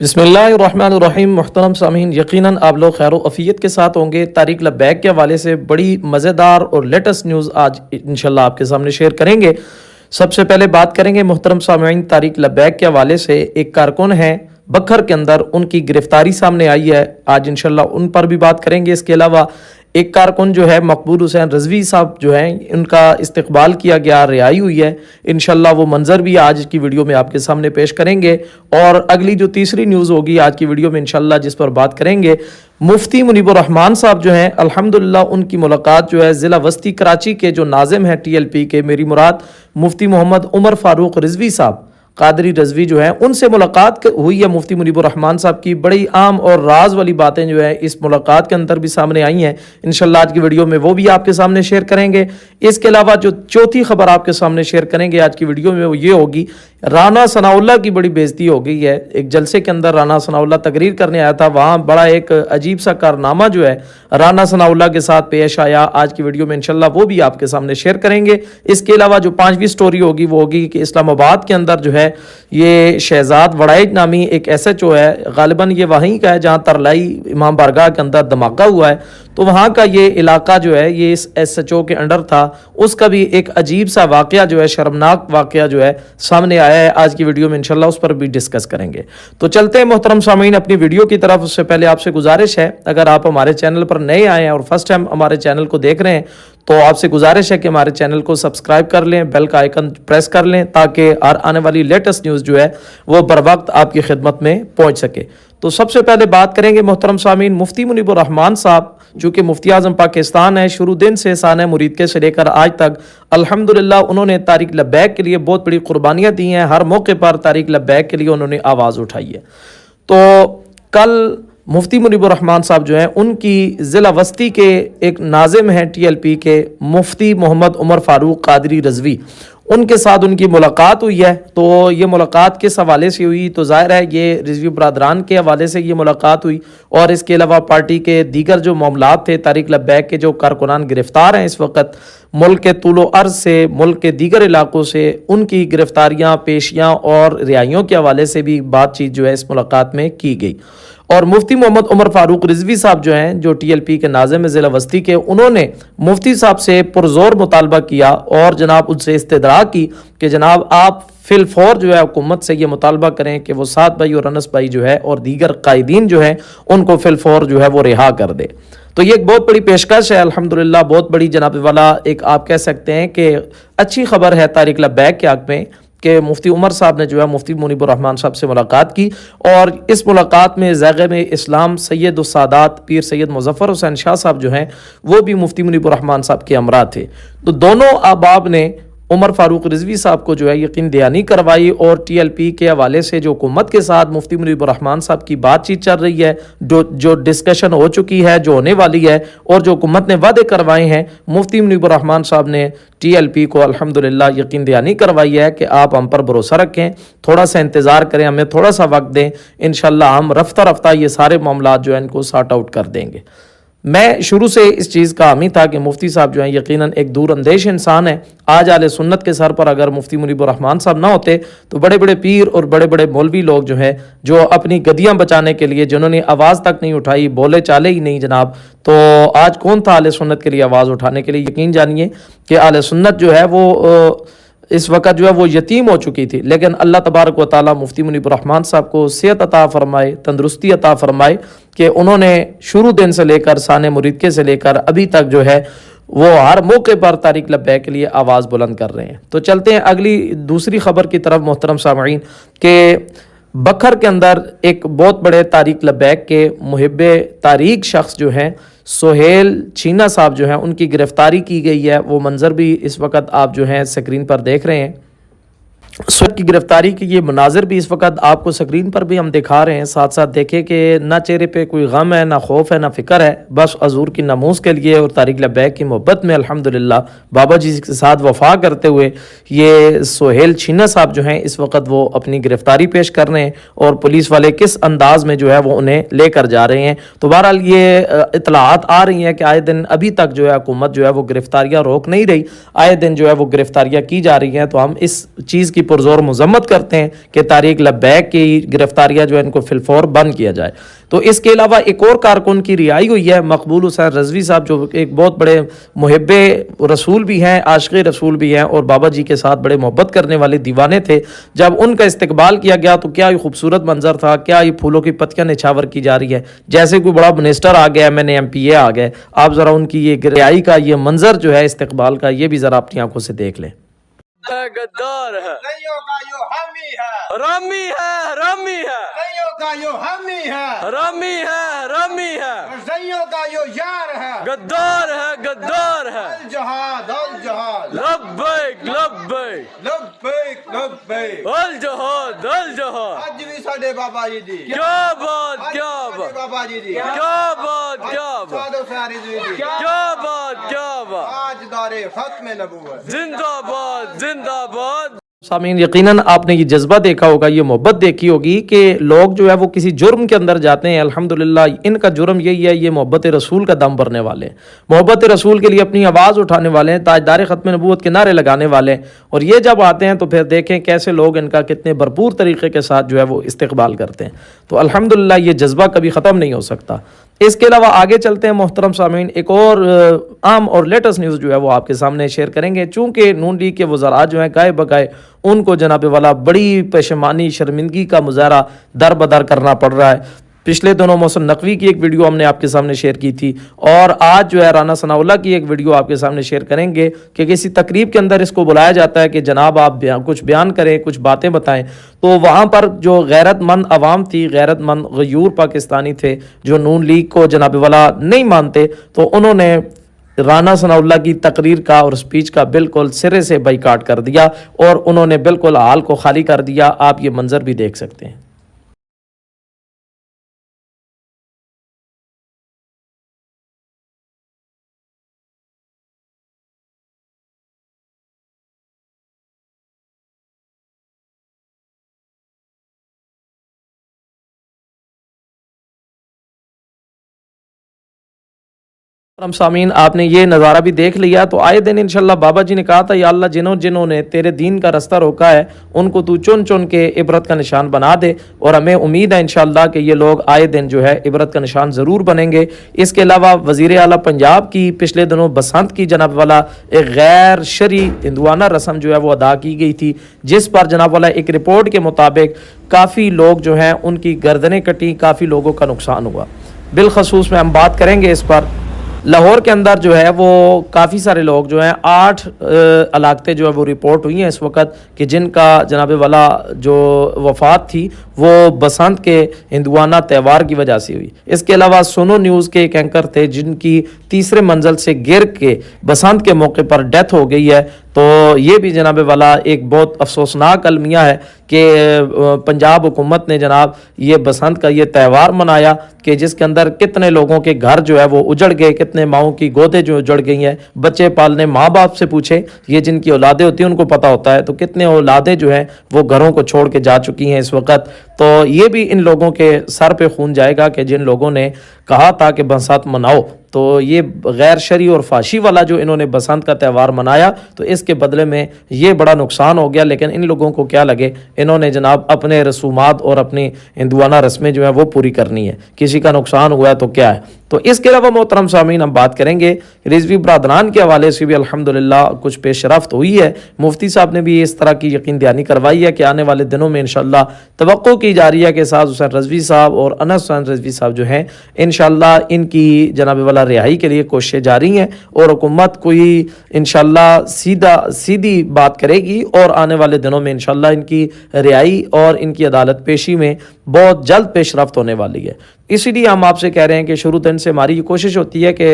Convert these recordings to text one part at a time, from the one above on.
बिस्मिल्लाहिर्रहमानिर्रहीम। मुहतरम सामीन, यकीनन आप लोग खैर अफ़ियत के साथ होंगे। तारिक लब्बैक के हवाले से बड़ी मज़ेदार और लेटेस्ट न्यूज़ आज इंशाल्लाह आपके सामने शेयर करेंगे। सबसे पहले बात करेंगे मुहतरम सामीन, तारिक लब्बैक के हवाले से एक कारकुन है बखर के अंदर, उनकी गिरफ्तारी सामने आई है। आज इंशाल्लाह उन पर भी बात करेंगे। इसके अलावा एक कारकुन जो है मकबूल हुसैन रज़वी साहब जो हैं, उनका इस्तकबाल किया गया, रिहाई हुई है। इंशाल्लाह वो मंज़र भी आज की वीडियो में आपके सामने पेश करेंगे। और अगली जो तीसरी न्यूज़ होगी आज की वीडियो में इंशाल्लाह, जिस पर बात करेंगे, मुफ्ती मुनीबुर रहमान साहब जो हैं, अल्हम्दुलिल्लाह उनकी मुलाकात जो है ज़िला वस्ती कराची के जो नाज़िम हैं TLP के, मेरी मुराद मुफ्ती मोहम्मद उमर फ़ारूक रिज़वी साहब कादरी रज़वी जो है, उनसे मुलाकात हुई है मुफ्ती मुनीबुर रहमान साहब की। बड़ी आम और राज वाली बातें जो है इस मुलाकात के अंदर भी सामने आई हैं। इंशाल्लाह आज की वीडियो में वो भी आपके सामने शेयर करेंगे। इसके अलावा जो चौथी खबर आपके सामने शेयर करेंगे आज की वीडियो में वो ये होगी, राना सनाउल्लाह की बड़ी बेइज्जती हो गई है। एक जलसे के अंदर राना सनाउल्लाह तकरीर करने आया था, वहाँ बड़ा एक अजीब सा कारनामा जो है राना सनाउल्लाह के साथ पेश आया। आज की वीडियो में इंशाल्लाह वो भी आपके सामने शेयर करेंगे। इसके अलावा जो पांचवी स्टोरी होगी वो होगी कि इस्लामाबाद के अंदर जो है ये शहजाद वड़ाइज नामी एक SHO है, गालिबन ये वहीं का है जहाँ तरलाई इमाम बारगाह के अंदर धमाका हुआ है। तो वहाँ का ये इलाका जो है ये इस SHO के अंडर था। उसका भी एक अजीब सा वाक़या जो है, शर्मनाक वाक़या जो है सामने आया है। आज की वीडियो में इंशाल्लाह उस पर भी डिस्कस करेंगे। तो चलते हैं मोहतरम सामीन अपनी वीडियो की तरफ। उससे पहले आपसे गुजारिश है, अगर आप हमारे चैनल पर नए आए हैं और फर्स्ट टाइम हमारे चैनल को देख रहे हैं तो आपसे गुजारिश है कि हमारे चैनल को सब्सक्राइब कर लें, बेल का आइकन प्रेस कर लें, ताकि हर आने वाली लेटेस्ट न्यूज़ जो है वो बर वक्त आपकी खिदमत में पहुँच सके। तो सबसे पहले बात करेंगे मोहतरम सामीन, मुफ्ती मुनीबुर रहमान साहब जो कि मुफ्ती आज़म पाकिस्तान है, शुरू दिन से साने मुरीद से लेकर आज तक अल्हम्दुलिल्लाह उन्होंने तारिक लब्बैक के लिए बहुत बड़ी कुर्बानियाँ दी हैं। हर मौके पर तारिक लब्बैक के लिए उन्होंने आवाज़ उठाई है। तो कल मुफ्ती मुनीबुर रहमान साहब जो हैं, उनकी ज़िला वस्ती के एक नाज़िम हैं TLP के, मुफ्ती मोहम्मद उमर फ़ारूक कादरी रज़वी, उनके साथ उनकी मुलाकात हुई है। तो ये मुलाकात किस हवाले से हुई, तो ज़ाहिर है ये रिज़वी बरादरान के हवाले से ये मुलाकात हुई। और इसके अलावा पार्टी के दीगर जो मामलात थे, तारिक लब्बैक के जो कारकुनान गिरफ़्तार हैं इस वक्त मुल्क के तूलो अर्ज़ से, मुल्क के दीगर इलाकों से, उनकी गिरफ़्तारियाँ, पेशियाँ और रिहाइयों के हवाले से भी बातचीत जो है इस मुलाकात में की गई। और मुफ्ती मोहम्मद उमर फ़ारूक रिज़वी साहब जो हैं, जो TLP के नाज़िम ज़िला वस्ती के, उन्होंने मुफ्ती साहब से पुरज़ोर मुतालबा किया और जनाब उनसे इस्तदरा की कि जनाब आप फिलफौर जो है हुकूमत से ये मुतालबा करें कि वो साद भाई और अनस भाई जो है और दीगर कायदीन जो है उनको फिलफौर जो है वो रिहा कर दे। तो ये एक बहुत बड़ी पेशकश है अल्हम्दुलिल्लाह, बहुत बड़ी जनाब वाला एक आप कह सकते हैं कि अच्छी खबर है तारिक लब्बैक के हक़ में कि मुफ्ती उमर साहब ने जो है मुफ्ती मुनीबुर रहमान साहब से मुलाकात की। और इस मुलाकात में ज़ाग़िम इस्लाम सैयद उस सादात पीर सैयद मुज़फ़्फ़र हुसैन शाह साहब जो हैं वो भी मुफ्ती मुनीबुर रहमान साहब के हमरा थे। तो दोनों अहबाब ने उमर फ़ारूक रिज़वी साहब को जो है यकीन दहानी करवाई। और TLP के हवाले से जो हुकूमत के साथ मुफ्ती मुनीबुर रहमान साहब की बातचीत चल रही है, जो डिस्कशन हो चुकी है, जो होने वाली है, और जो हुकूमत ने वादे करवाए हैं, मुफ्ती मुनीबुर रहमान साहब ने TLP को अल्हम्दुलिल्लाह यकीन दहानी करवाई है कि आप हम पर भरोसा रखें, थोड़ा सा इंतज़ार करें, हमें थोड़ा सा वक्त दें, इंशाल्लाह हम रफ्ता रफ्ता ये सारे मामलात जो है इनको सॉर्ट आउट कर देंगे। मैं शुरू से इस चीज़ का हामी था कि मुफ्ती साहब जो हैं यकीनन एक दूर अंदेश इंसान है। आज आले सुन्नत के सर पर अगर मुफ्ती मुनीबुर रहमान साहब ना होते तो बड़े बड़े पीर और बड़े बड़े मौलवी लोग जो हैं, जो अपनी गद्दियाँ बचाने के लिए जिन्होंने आवाज़ तक नहीं उठाई, बोले चाले ही नहीं जनाब, तो आज कौन था आले सुन्नत के लिए आवाज़ उठाने के लिए। यकीन जानिए कि आले सुन्नत जो है वो इस वक्त जो है वो यतीम हो चुकी थी। लेकिन अल्लाह तबारक व तआला मुफ्ती मुनीबुर रहमान साहब को सेहत अता फरमाए, तंदरुस्ती अता फरमाए कि उन्होंने शुरू दिन से लेकर साने मुरीदके से लेकर अभी तक जो है वो हर मौके पर तारिक लब्बैक के लिए आवाज़ बुलंद कर रहे हैं। तो चलते हैं अगली दूसरी खबर की तरफ मोहतरम सामईन के बखर के अंदर एक बहुत बड़े तारिक लब्बैक के मुहिब्बे तारीक शख्स जो हैं सोहेल चीना साहब जो हैं, उनकी गिरफ्तारी की गई है। वो मंजर भी इस वक्त आप जो हैं स्क्रीन पर देख रहे हैं। सुर की गिरफ्तारी की ये मनाजिर भी इस वक्त आपको स्क्रीन पर भी हम दिखा रहे हैं। साथ साथ देखें कि ना चेहरे पे कोई गम है, ना खौफ है, ना फ़िक्र है, बस हजूर की नमूस के लिए और तारिक लब्बैक की मोहब्बत में अल्हम्दुलिल्लाह बाबा जी के साथ वफा करते हुए ये सोहेल चीना साहब जो हैं इस वक्त वो अपनी गिरफ्तारी पेश कर रहे हैं। और पुलिस वाले किस अंदाज में जो है वो उन्हें लेकर जा रहे हैं। तो बहरहाल ये इतलात आ रही हैं कि आए दिन अभी तक जो है हुकूमत जो है वो गिरफ्तारियाँ रोक नहीं रही, आए दिन जो है वो गिरफ्तारियाँ की जा रही हैं। तो हम इस चीज़ की पुरजोर मजम्मत करते हैं कि तारिक लब्बैक की गिरफ्तारियां जो है इनको फिलफौर बंद किया जाए। तो इसके अलावा एक और कारकुन की रिहाई हुई है, मकबूल हुसैन रजवी साहब, जो एक बहुत बड़े मुहिब्बे रसूल भी हैं, आशिक़ रसूल भी हैं और बाबा जी के साथ बड़े मोहब्बत करने वाले दीवाने थे। जब उनका इस्तकबाल किया गया तो क्या ये खूबसूरत मंजर था, क्या ये फूलों की पत्तियां निछावर की जा रही है, जैसे कोई बड़ा मिनिस्टर आ गया, मैंने MPA आ गए। आप ज़रा उनकी ये रिहाई का ये मंजर जो है इस्तकबाल का, ये भी ज़रा अपनी आंखों से देख लें। गद्दार है, नहीं का यो हामी है, हरामी है, हरामी है, नहीं का यो हामी है, हरामी है, हरामी है, नहीं का यो यार है, गद्दार है, गद्दार है। अल जहाद लब्बैक लब्बैक लब्बैक लब्बैक अल जहाद अल जहाद। आज भी साडे बाबा जी दी, क्या बात, क्या साडे बात, बाबा जी दी, क्या बात, क्या बात, साधो सारी जी दी, क्या बात, क्या बात। आज दारे खत्म नबूवत जिंदाबाद, जिंदाबाद। सामीन, यकीनन आपने ये जज्बा देखा होगा, ये मोहब्बत देखी होगी कि लोग जो है वो किसी जुर्म के अंदर जाते हैं। अल्हम्दुलिल्लाह इनका जुर्म यही है, ये मोहब्बत रसूल का दम भरने वाले हैं, मोहब्बत रसूल के लिए अपनी आवाज़ उठाने वाले हैं, ताजदार ख़त्म नबूवत के नारे लगाने वाले हैं। और ये जब आते हैं तो फिर देखें कैसे लोग इनका कितने भरपूर तरीके के साथ जो है वो इस्तकबाल करते हैं। तो अल्हम्दुलिल्लाह ये जज्बा कभी ख़त्म नहीं हो सकता। इसके अलावा आगे चलते हैं मोहतरम सामीन, एक और आम और लेटेस्ट न्यूज़ जो है वो आपके सामने शेयर करेंगे। चूँकि नून लीग के वज़रा जो हैं गाए बगाए उनको जनाब वाला बड़ी पेशमानी शर्मिंदगी का मुजाहरा दर बदर करना पड़ रहा है। पिछले दिनों मोहसिन नकवी की एक वीडियो हमने आपके सामने शेयर की थी और आज जो है राना सनाउल्लाह की एक वीडियो आपके सामने शेयर करेंगे कि किसी तकरीब के अंदर इसको बुलाया जाता है कि जनाब आप कुछ बयान करें, कुछ बातें बताएं। तो वहाँ पर जो गैरतमंद अवाम थी, गैरतमंद गयूर पाकिस्तानी थे जो नून लीग को जनाब वाला नहीं मानते, तो उन्होंने राना सनाउल्लाह की तकरीर का और स्पीच का बिल्कुल सिरे से बाइकाट कर दिया और उन्होंने बिल्कुल हाल को खाली कर दिया। आप ये मंजर भी देख सकते हैं। हम सामीन, आपने ये नज़ारा भी देख लिया। तो आए दिन इंशाल्लाह बाबा जी ने कहा था, या अल्लाह जिन्होंने तेरे दीन का रास्ता रोका है उनको तू चुन चुन के इबरत का निशान बना दे। और हमें उम्मीद है इंशाल्लाह कि ये लोग आए दिन जो है इबरत का निशान ज़रूर बनेंगे। इसके अलावा वज़ीर आला पंजाब की पिछले दिनों बसंत की जनाब वाला एक गैर शरी हिंदुआना रस्म जो है वो अदा की गई थी, जिस पर जनाब वाला एक रिपोर्ट के मुताबिक काफ़ी लोग जो हैं उनकी गर्दनें कटी, काफ़ी लोगों का नुकसान हुआ। बिलखसूस में हम बात करेंगे इस पर। लाहौर के अंदर जो है वो काफ़ी सारे लोग जो हैं 8 इलाक़े जो है वो रिपोर्ट हुई हैं इस वक्त कि जिनका जनाब वाला जो वफ़ात थी वो बसंत के हिंदुआना त्यौहार की वजह से हुई। इसके अलावा सोनो न्यूज़ के एक एंकर थे जिनकी तीसरे मंजिल से गिर के बसंत के मौके पर डेथ हो गई है। तो ये भी जनाब वाला एक बहुत अफसोसनाक अलमिया है कि पंजाब हुकूमत ने जनाब ये बसंत का ये त्यौहार मनाया कि जिसके अंदर कितने लोगों के घर जो है वो उजड़ गए, कितने माओं की गोदें जो उजड़ गई हैं। बच्चे पालने माँ बाप से पूछे, ये जिनकी औलादें होती हैं उनको पता होता है, तो कितने औलादें जो हैं वो घरों को छोड़ के जा चुकी हैं इस वक्त। तो ये भी इन लोगों के सर पे खून जाएगा कि जिन लोगों ने कहा था कि बसंत मनाओ, तो ये गैर शरी और फाशी वाला जो इन्होंने बसंत का त्यौहार मनाया तो इसके बदले में ये बड़ा नुकसान हो गया। लेकिन इन लोगों को क्या लगे, इन्होंने जनाब अपने रसूमात और अपनी हिंदुआना रस्में जो है वो पूरी करनी है, किसी का नुकसान हुआ है तो क्या है। तो इसके अलावा मोहतरम सामीन हम बात करेंगे रिजवी बरादरान के हवाले से भी अल्हम्दुलिल्लाह कुछ पेशरफ्त हुई है। मुफ्ती साहब ने भी इस तरह की यकीन दहानी करवाई है कि आने वाले दिनों में इंशाल्लाह तवक्को की जा रही है कि साद हुसैन रजवी साहब और अनस हुसैन रजवी साहब जो हैं इंशाल्लाह इनकी जनाब वाला रिहाई के लिए कोशिशें जारी हैं और हुकूमत कोई इंशाल्लाह सीधी बात करेगी और आने वाले दिनों में इंशाल्लाह इनकी रिहाई और इनकी अदालत पेशी में बहुत जल्द पेशरफ्त होने वाली है। इसीलिए हम आपसे कह रहे हैं कि शुरू दिन से हमारी ये कोशिश होती है कि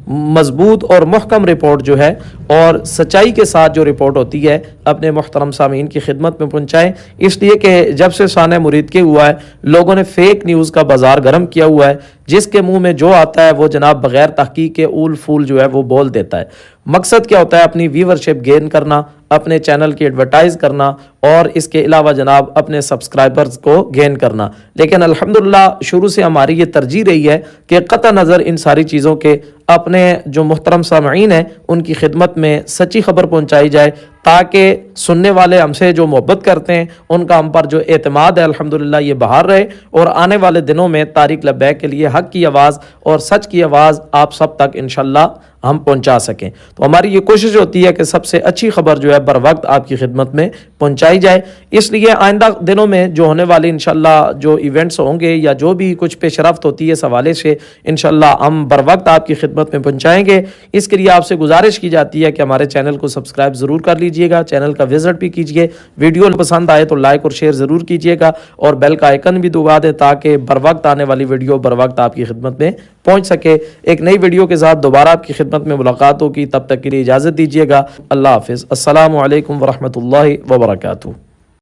मजबूत और मुहकम रिपोर्ट जो है और सच्चाई के साथ जो रिपोर्ट होती है अपने मुहतरम सामीन की खिदमत में पहुँचाएँ। इसलिए कि जब से साने मुरीद के हुआ है लोगों ने फेक न्यूज़ का बाजार गर्म किया हुआ है, जिसके मुंह में जो आता है वो जनाब बगैर तहकीक के ऊल फूल जो है वो बोल देता है। मकसद क्या होता है, अपनी व्यूवरशिप गेन करना, अपने चैनल की एडवर्टाइज करना اور اس کے علاوہ جناب اپنے سبسکرائبرز کو گین کرنا. لیکن الحمدللہ شروع سے ہماری یہ ترجیح رہی ہے کہ قطع نظر ان ساری چیزوں کے اپنے جو محترم سامعین ہیں ان کی خدمت میں سچی خبر پہنچائی جائے، تاکہ سننے والے ہم سے جو محبت کرتے ہیں ان کا ہم پر جو اعتماد ہے الحمدللہ یہ بحال رہے، اور آنے والے دنوں میں طارق لبیک کے لیے حق کی آواز اور سچ کی آواز آپ سب تک انشاءاللہ ہم پہنچا سکیں. تو ہماری یہ کوشش ہوتی ہے کہ سب سے اچھی خبر جو ہے بر وقت آپ کی خدمت میں پہنچائی جائے. اس لیے آئندہ دنوں میں جو ہونے والے انشاءاللہ جو ایونٹس ہوں گے یا جو بھی کچھ پیش رفت ہوتی ہے اس حوالے سے انشاءاللہ ہم بر وقت آپ کی خدمت میں پہنچائیں گے. اس کے لیے آپ سے گزارش کی جاتی ہے کہ ہمارے چینل کو سبسکرائب ضرور کر لیجئے گا، چینل کا وزٹ بھی کیجئے، ویڈیو پسند آئے تو لائک اور شیئر ضرور کیجئے گا، اور بیل کا آئیکن بھی دبا دیں تاکہ بر وقت آنے والی ویڈیو بر وقت آپ کی خدمت میں پہنچ سکے. ایک نئی ویڈیو کے ساتھ دوبارہ آپ کی خدمت میں ملاقات ہوگی، تب تک کے لیے اجازت دیجیے گا. اللہ حافظ. السلام علیکم ورحمۃ اللہ وبرکاتہ.